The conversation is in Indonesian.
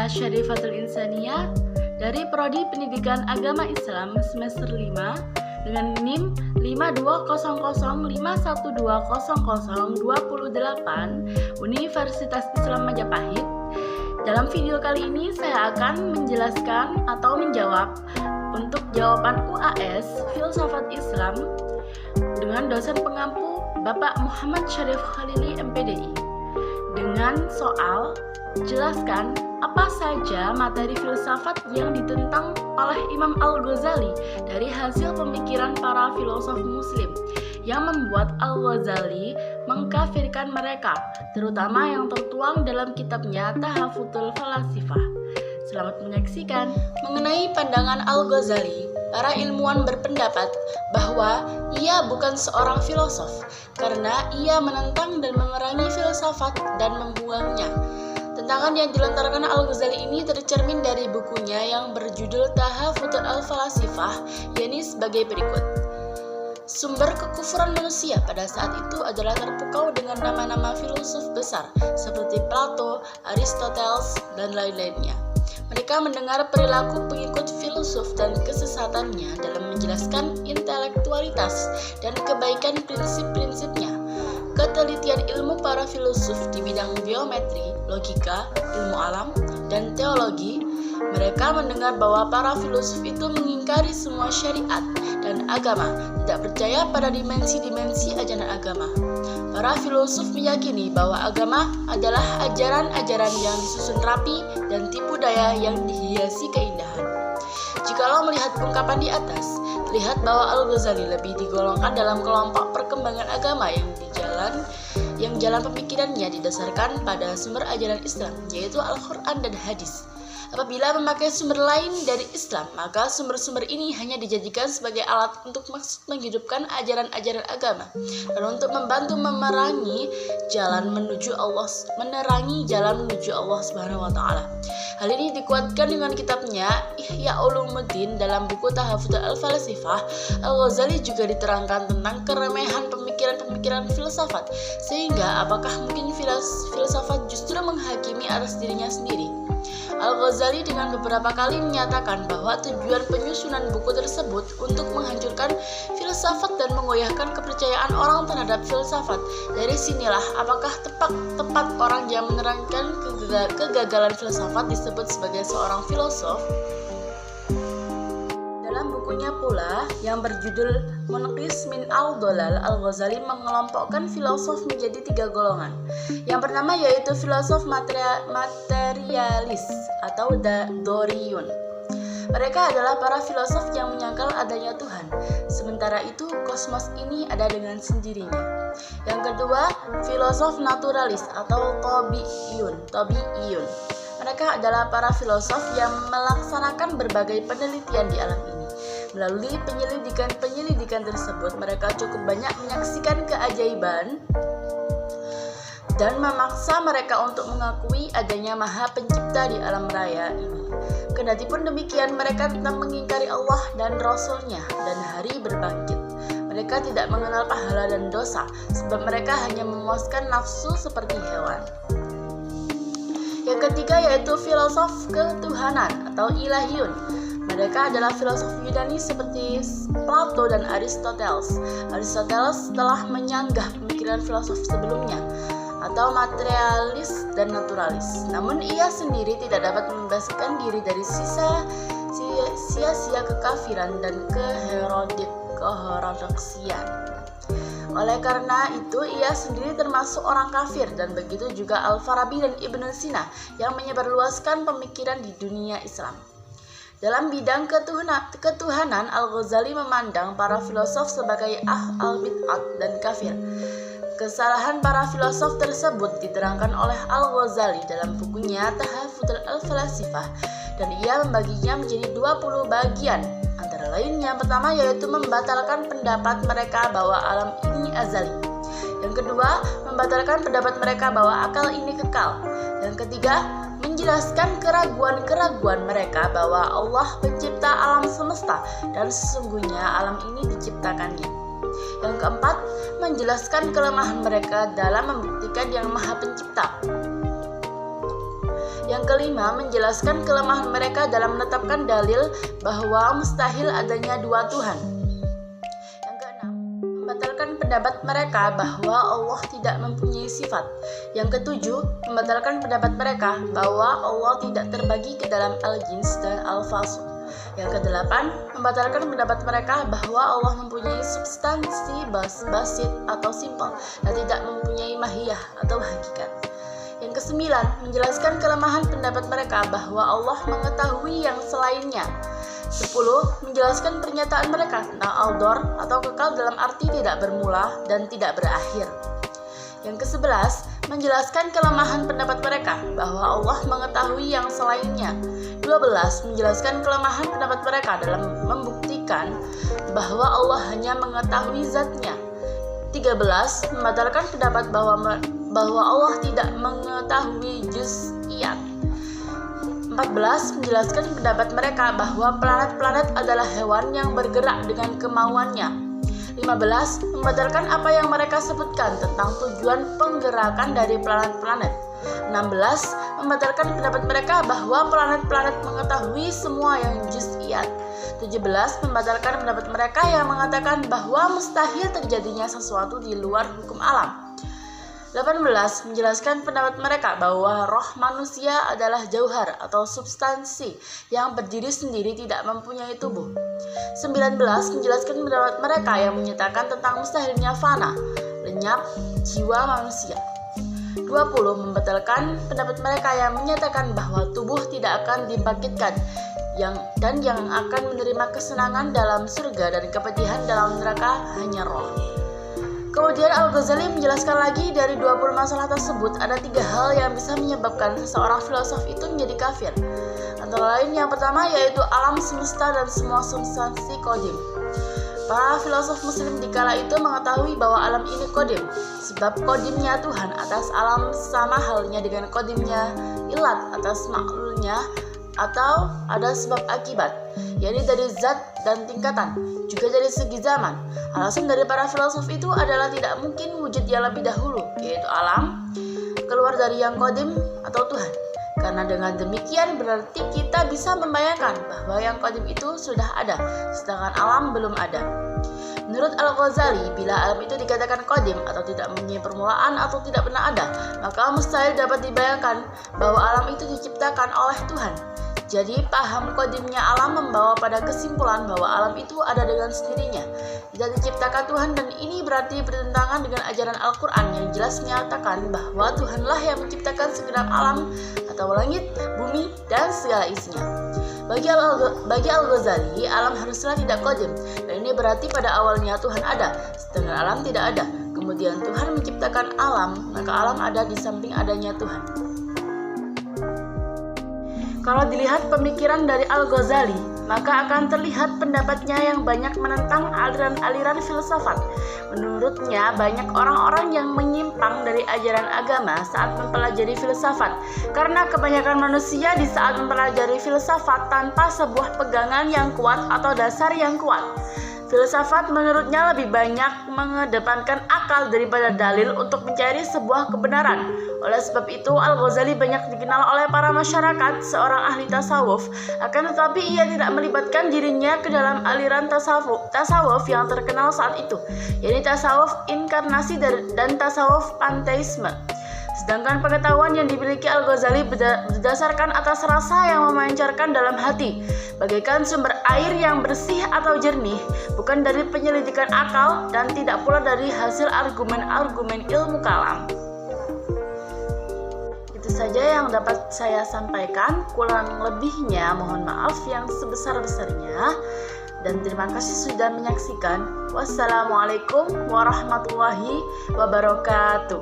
saya Syarifatul Insaniyah dari Prodi Pendidikan Agama Islam semester 5 dengan NIM 520051200028 Universitas Islam Majapahit. Dalam video kali ini saya akan menjelaskan atau menjawab untuk jawaban UAS Filsafat Islam dengan dosen pengampu Bapak Muhammad Syarif Khalili MPDI dengan soal jelaskan apa saja materi filsafat yang ditentang oleh Imam Al-Ghazali dari hasil pemikiran para filosof muslim yang membuat Al-Ghazali mengkafirkan mereka, terutama yang tertuang dalam kitabnya Tahafutul Falasifah. Selamat menyaksikan. Mengenai pandangan Al-Ghazali, para ilmuwan berpendapat bahwa ia bukan seorang filosof karena ia menentang dan memerangi filsafat dan membuangnya. Tentangan yang dilontarkan Al-Ghazali ini tercermin dari bukunya yang berjudul Tahafutul Falasifah, yakni sebagai berikut. Sumber kekufuran manusia pada saat itu adalah terpukau dengan nama-nama filosof besar seperti Plato, Aristoteles, dan lain-lainnya. Mereka mendengar perilaku pengikut filosof dan kesesatannya dalam menjelaskan intelektualitas dan kebaikan prinsip-prinsipnya. Ketelitian ilmu para filosof di bidang geometri, logika, ilmu alam, dan teologi, mereka mendengar bahwa para filosof itu mengingkari semua syariat dan agama, tidak percaya pada dimensi-dimensi ajaran agama. Para filosof meyakini bahwa agama adalah ajaran-ajaran yang disusun rapi dan tipu daya yang dihiasi keindahan. Jikalau melihat ungkapan di atas, terlihat bahwa Al-Ghazali lebih digolongkan dalam kelompok perkembangan agama yang jalan pemikirannya didasarkan pada sumber ajaran Islam, yaitu Al-Quran dan Hadis. Apabila memakai sumber lain dari Islam, maka sumber-sumber ini hanya dijadikan sebagai alat untuk maksud menghidupkan ajaran-ajaran agama dan untuk membantu menerangi jalan menuju Allah Subhanahu wa taala. Hal ini dikuatkan dengan kitabnya Ihya Ulumuddin. Dalam buku Tahafutul Falasifah, Al-Ghazali juga diterangkan tentang keremehan pemikiran-pemikiran filsafat, sehingga apakah mungkin filsafat justru menghakimi atas dirinya sendiri. Al-Ghazali dengan beberapa kali menyatakan bahwa tujuan penyusunan buku tersebut untuk menghancurkan filsafat dan mengoyahkan kepercayaan orang terhadap filsafat. Dari sinilah apakah tepat orang yang menerangkan kegagalan filsafat disebut sebagai seorang filosof. Dalam bukunya pula yang berjudul Munqidh min al-Dhalal, Al-Ghazali mengelompokkan filosof menjadi 3 golongan. Yang pertama yaitu filosof materialis atau Doriyun. Mereka adalah para filosof yang menyangkal adanya Tuhan, sementara itu kosmos ini ada dengan sendirinya. Yang kedua, filosof naturalis atau Tabi'iyun. Mereka adalah para filosof yang melaksanakan berbagai penelitian di alam ini. Melalui penyelidikan tersebut, mereka cukup banyak menyaksikan keajaiban dan memaksa mereka untuk mengakui adanya Maha Pencipta di alam raya ini. Kendatipun demikian, mereka tetap mengingkari Allah dan Rasul-Nya dan hari berbangkit. Mereka tidak mengenal pahala dan dosa, sebab mereka hanya memuaskan nafsu seperti hewan. Yang ketiga yaitu filosof ketuhanan atau ilahiyun. Mereka adalah filosof Yunani seperti Plato dan Aristoteles. Aristoteles telah menyanggah pemikiran filosof sebelumnya atau materialis dan naturalis. Namun ia sendiri tidak dapat membebaskan diri dari sia-sia kekafiran dan keheterodoksian. Oleh karena itu, ia sendiri termasuk orang kafir, dan begitu juga Al-Farabi dan Ibnu Sina yang menyebarluaskan pemikiran di dunia Islam. Dalam bidang ketuhanan, Al-Ghazali memandang para filosof sebagai al-bid'at dan kafir. Kesalahan para filosof tersebut diterangkan oleh Al-Ghazali dalam bukunya Tahafutul Falasifah, dan ia membaginya menjadi 20 bagian. Antara lain yang pertama yaitu membatalkan pendapat mereka bahwa alam ini azali. Yang kedua, membatalkan pendapat mereka bahwa akal ini kekal. Yang ketiga, menjelaskan keraguan-keraguan mereka bahwa Allah pencipta alam semesta dan sesungguhnya alam ini diciptakannya. Yang keempat, menjelaskan kelemahan mereka dalam membuktikan yang Maha Pencipta. Yang kelima, menjelaskan kelemahan mereka dalam menetapkan dalil bahwa mustahil adanya dua Tuhan. Yang keenam, membatalkan pendapat mereka bahwa Allah tidak mempunyai sifat. Yang ketujuh, membatalkan pendapat mereka bahwa Allah tidak terbagi ke dalam al-jins dan al-fasl. Yang kedelapan, membatalkan pendapat mereka bahwa Allah mempunyai substansi basit atau simpel dan tidak mempunyai mahiyah atau hakikat. Yang kesembilan, menjelaskan kelemahan pendapat mereka bahwa Allah mengetahui yang selainnya. 10. Menjelaskan pernyataan mereka tentang al-dor atau kekal dalam arti tidak bermula dan tidak berakhir. Yang ke-11, menjelaskan kelemahan pendapat mereka bahwa Allah mengetahui yang selainnya. 12. Menjelaskan kelemahan pendapat mereka dalam membuktikan bahwa Allah hanya mengetahui zatnya. 13. Membatalkan pendapat bahwa Allah tidak mengetahui juz'iyat. 14. Menjelaskan pendapat mereka bahwa planet-planet adalah hewan yang bergerak dengan kemauannya. 15. Membatalkan apa yang mereka sebutkan tentang tujuan penggerakan dari planet-planet. 16. Membatalkan pendapat mereka bahwa planet-planet mengetahui semua yang juz'iyat. 17. Membatalkan pendapat mereka yang mengatakan bahwa mustahil terjadinya sesuatu di luar hukum alam. 18. Menjelaskan pendapat mereka bahwa roh manusia adalah jauhar atau substansi yang berdiri sendiri tidak mempunyai tubuh. 19. Menjelaskan pendapat mereka yang menyatakan tentang mustahilnya fana, lenyap jiwa manusia. 20. Membatalkan pendapat mereka yang menyatakan bahwa tubuh tidak akan dibangkitkan dan yang akan menerima kesenangan dalam surga dan kepedihan dalam neraka hanya roh. Kemudian Al-Ghazali menjelaskan lagi dari 20 masalah tersebut ada 3 hal yang bisa menyebabkan seorang filosof itu menjadi kafir. Antara lain yang pertama yaitu alam semesta dan semua substansi qadim. Para filosof muslim di kala itu mengetahui bahwa alam ini qadim, sebab qadimnya Tuhan atas alam sama halnya dengan qadimnya ilat atas maklulnya, atau ada sebab akibat, yakni dari zat dan tingkatan, juga dari segi zaman. Alasan dari para filosof itu adalah tidak mungkin wujud yang lebih dahulu, yaitu alam, keluar dari yang qadim atau Tuhan. Karena dengan demikian berarti kita bisa membayangkan bahwa yang qadim itu sudah ada, sedangkan alam belum ada. Menurut Al-Ghazali, bila alam itu dikatakan qadim atau tidak mempunyai permulaan atau tidak pernah ada, maka mustahil dapat dibayangkan bahwa alam itu diciptakan oleh Tuhan. Jadi paham qadimnya alam membawa pada kesimpulan bahwa alam itu ada dengan sendirinya, tidak diciptakan Tuhan, dan ini berarti bertentangan dengan ajaran Al-Quran yang jelas menyatakan bahwa Tuhanlah yang menciptakan segenap alam atau langit, bumi, dan segala isinya. Bagi Al-Ghazali, alam haruslah tidak qadim, dan ini berarti pada awalnya Tuhan ada, sedangkan alam tidak ada. Kemudian Tuhan menciptakan alam, maka alam ada di samping adanya Tuhan. Kalau dilihat pemikiran dari Al-Ghazali, maka akan terlihat pendapatnya yang banyak menentang aliran-aliran filsafat. Menurutnya, banyak orang-orang yang menyimpang dari ajaran agama saat mempelajari filsafat, karena kebanyakan manusia di saat mempelajari filsafat tanpa sebuah pegangan yang kuat atau dasar yang kuat. Filsafat menurutnya lebih banyak mengedepankan akal daripada dalil untuk mencari sebuah kebenaran. Oleh sebab itu, Al-Ghazali banyak dikenal oleh para masyarakat seorang ahli tasawuf, akan tetapi ia tidak melibatkan dirinya ke dalam aliran tasawuf yang terkenal saat itu, yaitu tasawuf inkarnasi dan tasawuf panteisme. Sedangkan pengetahuan yang dimiliki Al-Ghazali berdasarkan atas rasa yang memancarkan dalam hati, bagaikan sumber air yang bersih atau jernih, bukan dari penyelidikan akal dan tidak pula dari hasil argumen-argumen ilmu kalam. Itu saja yang dapat saya sampaikan, kurang lebihnya mohon maaf yang sebesar-besarnya, dan terima kasih sudah menyaksikan. Wassalamualaikum warahmatullahi wabarakatuh.